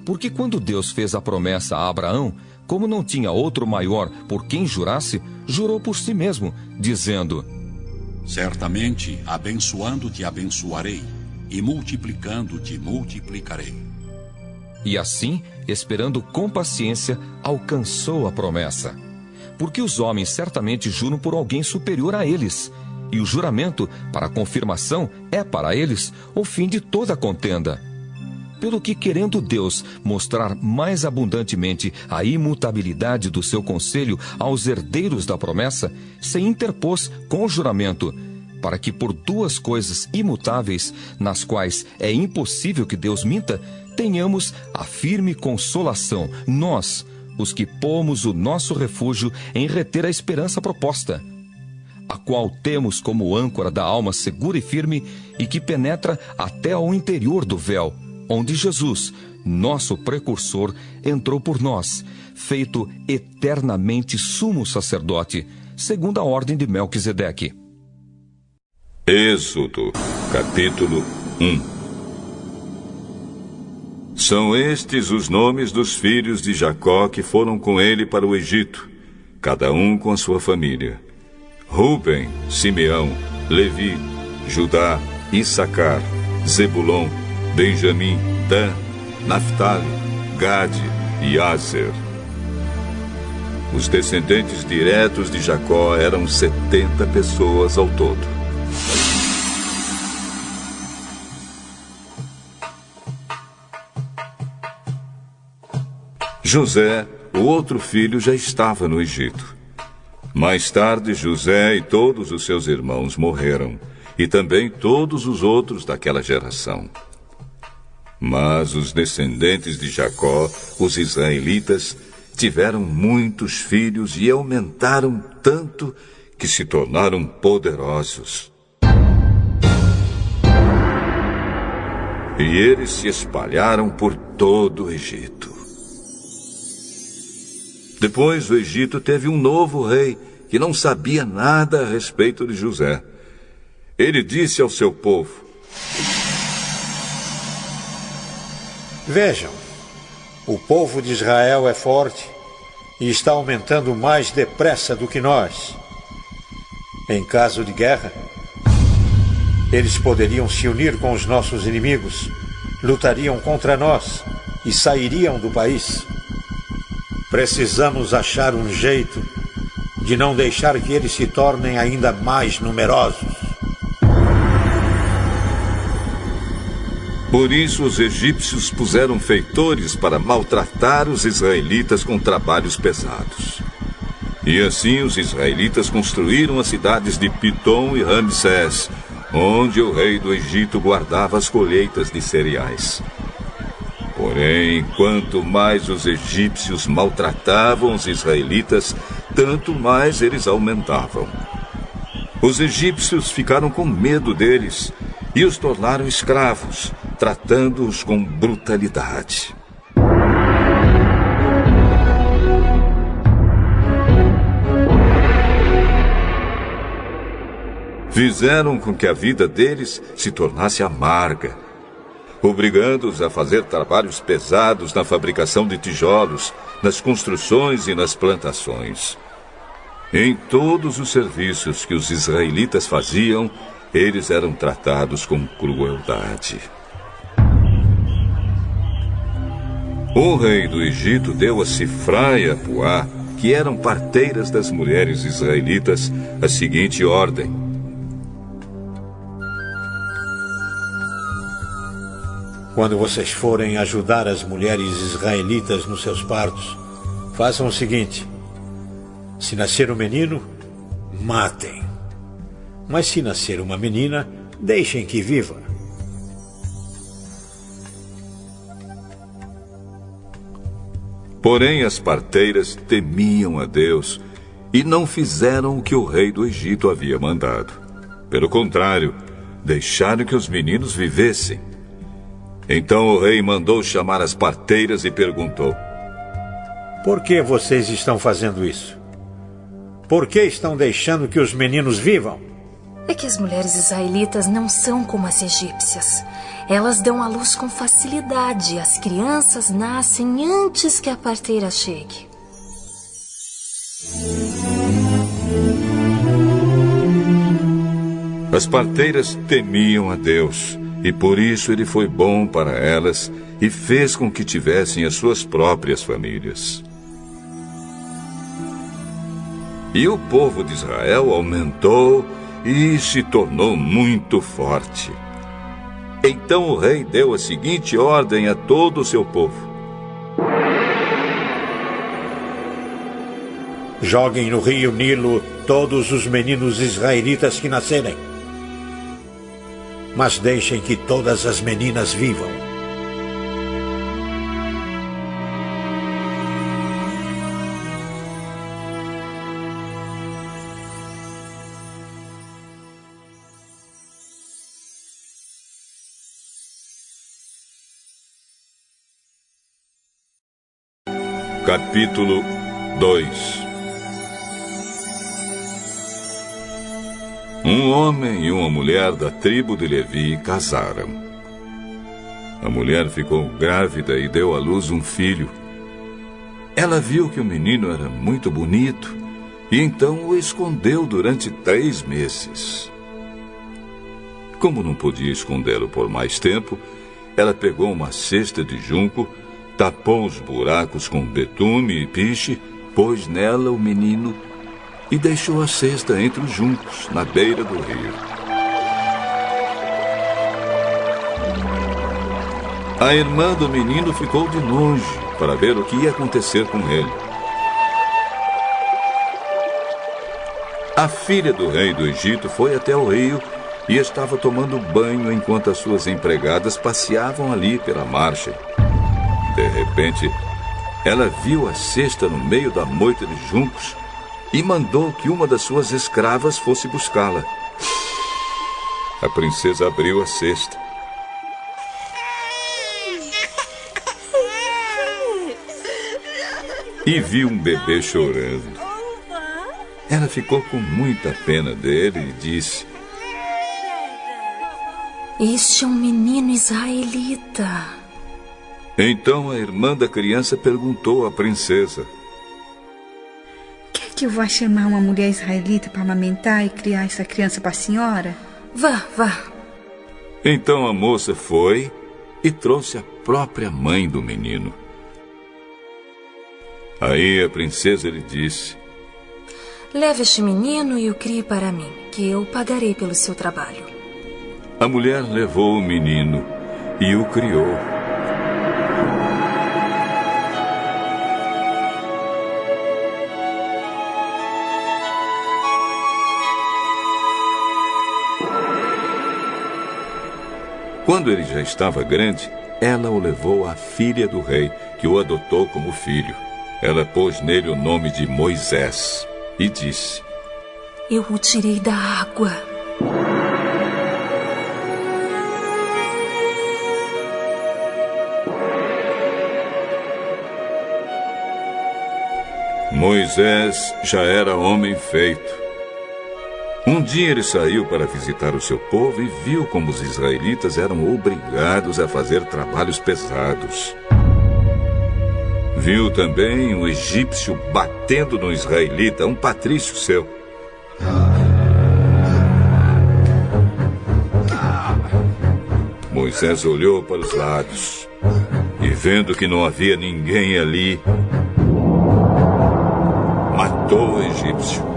Porque quando Deus fez a promessa a Abraão, como não tinha outro maior por quem jurasse, jurou por si mesmo, dizendo: certamente, abençoando-te abençoarei, e multiplicando-te multiplicarei. E assim, esperando com paciência, alcançou a promessa. Porque os homens certamente juram por alguém superior a eles, e o juramento, para confirmação, é para eles o fim de toda contenda. Pelo que, querendo Deus mostrar mais abundantemente a imutabilidade do seu conselho aos herdeiros da promessa, se interpôs com o juramento, para que por duas coisas imutáveis, nas quais é impossível que Deus minta, tenhamos a firme consolação, nós, os que pomos o nosso refúgio em reter a esperança proposta, a qual temos como âncora da alma segura e firme, e que penetra até ao interior do véu, onde Jesus, nosso precursor, entrou por nós, feito eternamente sumo sacerdote, segundo a ordem de Melquisedeque. Êxodo, capítulo 1. São estes os nomes dos filhos de Jacó que foram com ele para o Egito, cada um com a sua família: Ruben, Simeão, Levi, Judá, Issacar, Zebulon, Benjamim, Dan, Naftali, Gade e Aser. Os descendentes diretos de Jacó eram 70 pessoas ao todo. José, o outro filho, já estava no Egito. Mais tarde, José e todos os seus irmãos morreram, e também todos os outros daquela geração. Mas os descendentes de Jacó, os israelitas, tiveram muitos filhos e aumentaram tanto que se tornaram poderosos. E eles se espalharam por todo o Egito. Depois, o Egito teve um novo rei que não sabia nada a respeito de José. Ele disse ao seu povo: vejam, o povo de Israel é forte e está aumentando mais depressa do que nós. Em caso de guerra, eles poderiam se unir com os nossos inimigos, lutariam contra nós e sairiam do país. Precisamos achar um jeito de não deixar que eles se tornem ainda mais numerosos. Por isso, os egípcios puseram feitores para maltratar os israelitas com trabalhos pesados. E assim os israelitas construíram as cidades de Pitom e Ramsés, onde o rei do Egito guardava as colheitas de cereais. Porém, quanto mais os egípcios maltratavam os israelitas, tanto mais eles aumentavam. Os egípcios ficaram com medo deles e os tornaram escravos, tratando-os com brutalidade. Fizeram com que a vida deles se tornasse amarga, obrigando-os a fazer trabalhos pesados na fabricação de tijolos, nas construções e nas plantações. Em todos os serviços que os israelitas faziam, eles eram tratados com crueldade. O rei do Egito deu a Sifrá e a Puá, que eram parteiras das mulheres israelitas, a seguinte ordem: quando vocês forem ajudar as mulheres israelitas nos seus partos, façam o seguinte: se nascer um menino, matem. Mas se nascer uma menina, deixem que viva. Porém, as parteiras temiam a Deus e não fizeram o que o rei do Egito havia mandado. Pelo contrário, deixaram que os meninos vivessem. Então o rei mandou chamar as parteiras e perguntou: por que vocês estão fazendo isso? Por que estão deixando que os meninos vivam? É que as mulheres israelitas não são como as egípcias. Elas dão à luz com facilidade. As crianças nascem antes que a parteira chegue. As parteiras temiam a Deus, e por isso ele foi bom para elas e fez com que tivessem as suas próprias famílias. E o povo de Israel aumentou e se tornou muito forte. Então o rei deu a seguinte ordem a todo o seu povo: joguem no rio Nilo todos os meninos israelitas que nascerem, mas deixem que todas as meninas vivam. Capítulo 2. Um homem e uma mulher da tribo de Levi casaram. A mulher ficou grávida e deu à luz um filho. Ela viu que o menino era muito bonito e então o escondeu durante 3 meses. Como não podia escondê-lo por mais tempo, ela pegou uma cesta de junco, tapou os buracos com betume e piche, pôs nela o menino e deixou a cesta entre os juncos, na beira do rio. A irmã do menino ficou de longe para ver o que ia acontecer com ele. A filha do rei do Egito foi até o rio e estava tomando banho enquanto as suas empregadas passeavam ali pela margem. De repente, ela viu a cesta no meio da moita de juncos e mandou que uma das suas escravas fosse buscá-la. A princesa abriu a cesta. E viu um bebê chorando. Ela ficou com muita pena dele e disse: Este é um menino israelita. Então a irmã da criança perguntou à princesa: Quer que eu vá chamar uma mulher israelita para amamentar e criar essa criança para a senhora? Vá. Então a moça foi e trouxe a própria mãe do menino. Aí a princesa lhe disse: Leve este menino e o crie para mim, que eu pagarei pelo seu trabalho. A mulher levou o menino e o criou. Quando ele já estava grande, ela o levou à filha do rei, que o adotou como filho. Ela pôs nele o nome de Moisés e disse: Eu o tirei da água. Moisés já era homem feito. Um dia ele saiu para visitar o seu povo e viu como os israelitas eram obrigados a fazer trabalhos pesados. Viu também um egípcio batendo no israelita, um patrício seu. Moisés olhou para os lados e, vendo que não havia ninguém ali, matou o egípcio.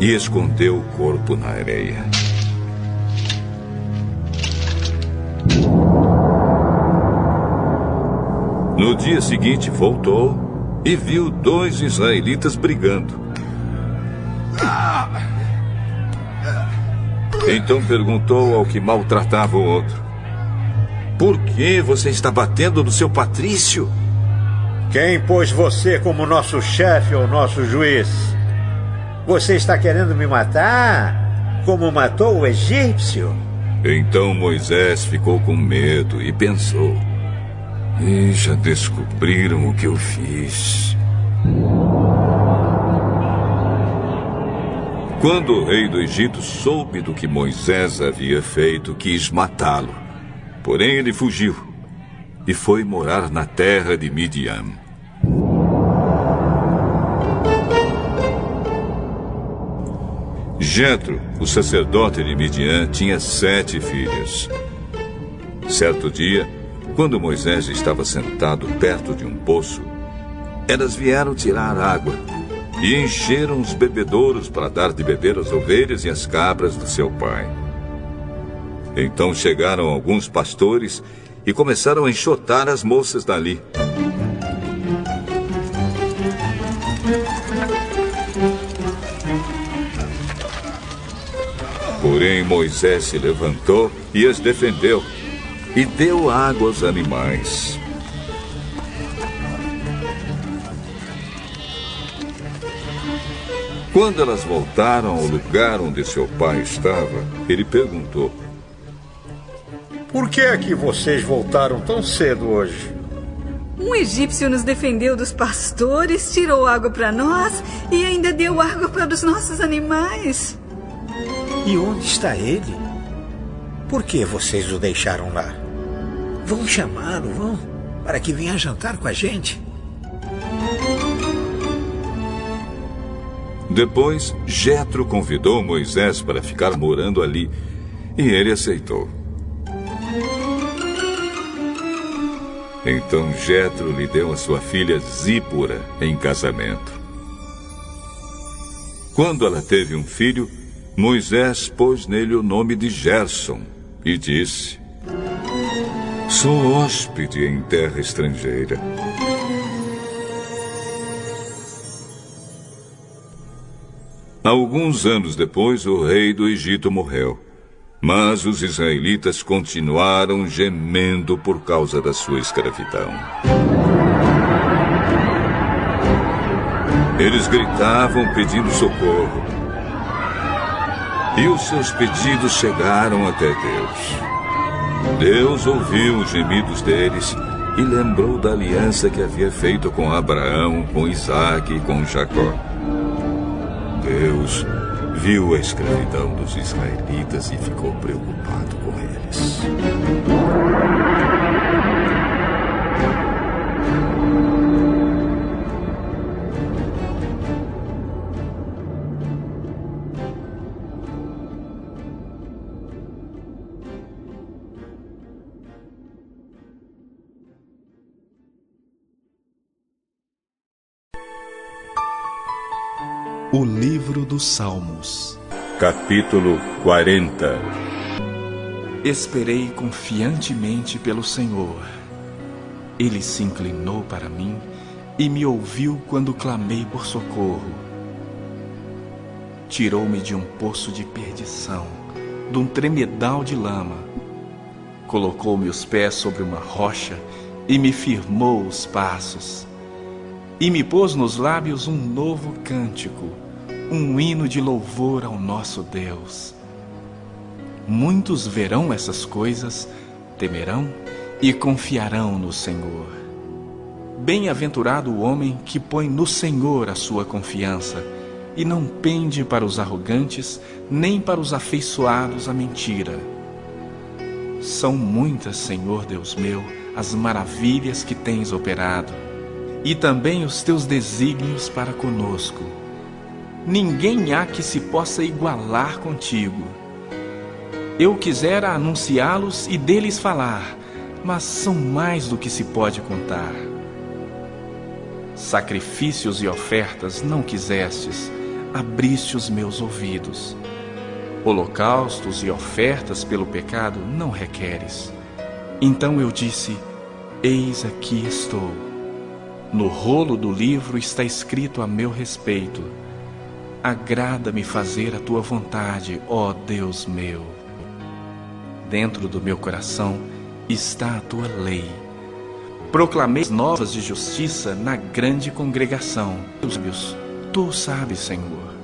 E escondeu o corpo na areia. No dia seguinte voltou e viu 2 israelitas brigando. Então perguntou ao que maltratava o outro: Por que você está batendo no seu patrício? Quem pôs você como nosso chefe ou nosso juiz? Você está querendo me matar? Como matou o egípcio? Então Moisés ficou com medo e pensou: E já descobriram o que eu fiz. Quando o rei do Egito soube do que Moisés havia feito, quis matá-lo. Porém, ele fugiu e foi morar na terra de Midian. Jetro, o sacerdote de Midian, tinha 7 filhos. Certo dia, quando Moisés estava sentado perto de um poço, elas vieram tirar água e encheram os bebedouros para dar de beber às ovelhas e às cabras do seu pai. Então chegaram alguns pastores e começaram a enxotar as moças dali. Porém, Moisés se levantou e as defendeu e deu água aos animais. Quando elas voltaram ao lugar onde seu pai estava, ele perguntou: Por que é que vocês voltaram tão cedo hoje? Um egípcio nos defendeu dos pastores, tirou água para nós e ainda deu água para os nossos animais. E onde está ele? Por que vocês o deixaram lá? Vão chamá-lo, vão, para que venha jantar com a gente. Depois, Jetro convidou Moisés para ficar morando ali, e ele aceitou. Então Jetro lhe deu a sua filha Zípora em casamento. Quando ela teve um filho, Moisés pôs nele o nome de Gerson e disse: Sou hóspede em terra estrangeira. Alguns anos depois, o rei do Egito morreu. Mas os israelitas continuaram gemendo por causa da sua escravidão. Eles gritavam pedindo socorro. E os seus pedidos chegaram até Deus. Deus ouviu os gemidos deles e lembrou da aliança que havia feito com Abraão, com Isaque e com Jacó. Deus viu a escravidão dos israelitas e ficou preocupado com eles. O livro dos Salmos, capítulo 40. Esperei confiantemente pelo Senhor. Ele se inclinou para mim e me ouviu quando clamei por socorro. Tirou-me de um poço de perdição, de um tremedal de lama. Colocou-me os pés sobre uma rocha e me firmou os passos. E me pôs nos lábios um novo cântico, um hino de louvor ao nosso Deus. Muitos verão essas coisas, temerão e confiarão no Senhor. Bem-aventurado o homem que põe no Senhor a sua confiança e não pende para os arrogantes, nem para os afeiçoados à mentira. São muitas, Senhor Deus meu, as maravilhas que tens operado, e também os teus desígnios para conosco. Ninguém há que se possa igualar contigo. Eu quisera anunciá-los e deles falar, mas são mais do que se pode contar. Sacrifícios e ofertas não quisestes, abriste os meus ouvidos. Holocaustos e ofertas pelo pecado não requeres. Então eu disse: eis aqui estou. No rolo do livro está escrito a meu respeito: agrada-me fazer a tua vontade, ó Deus meu. Dentro do meu coração está a tua lei. Proclamei novas de justiça na grande congregação. Tu o sabes, Senhor.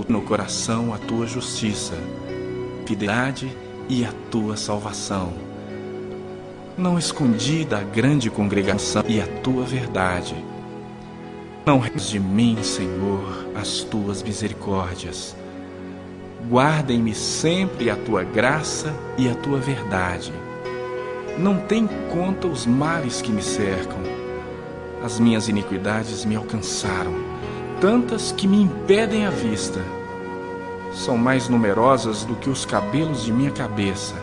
No coração a tua justiça, fidelidade e a tua salvação. Não escondi da grande congregação e a tua verdade. Não retires de mim, Senhor, as tuas misericórdias. Guarda em-me sempre a tua graça e a tua verdade. Não tem em conta os males que me cercam. As minhas iniquidades me alcançaram, tantas que me impedem a vista. São mais numerosas do que os cabelos de minha cabeça,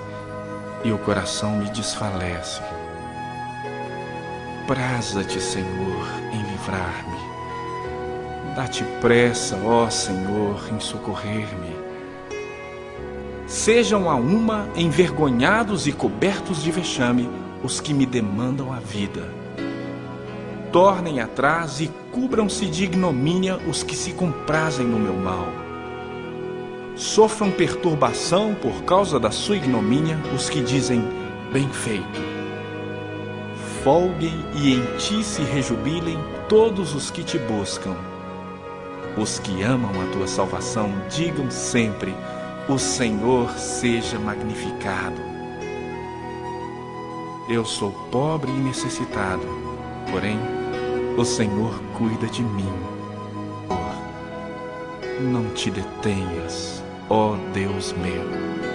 e o coração me desfalece. Praza-te, Senhor, em livrar-me. Dá-te pressa, ó Senhor, em socorrer-me. Sejam a uma envergonhados e cobertos de vexame os que me demandam a vida. Tornem atrás e cubram-se de ignomínia os que se comprazem no meu mal. Sofram perturbação por causa da sua ignomínia os que dizem, bem feito. Folguem e em ti se rejubilem todos os que te buscam. Os que amam a tua salvação digam sempre, o Senhor seja magnificado. Eu sou pobre e necessitado, porém, o Senhor cuida de mim. Não te detenhas, ó Deus meu.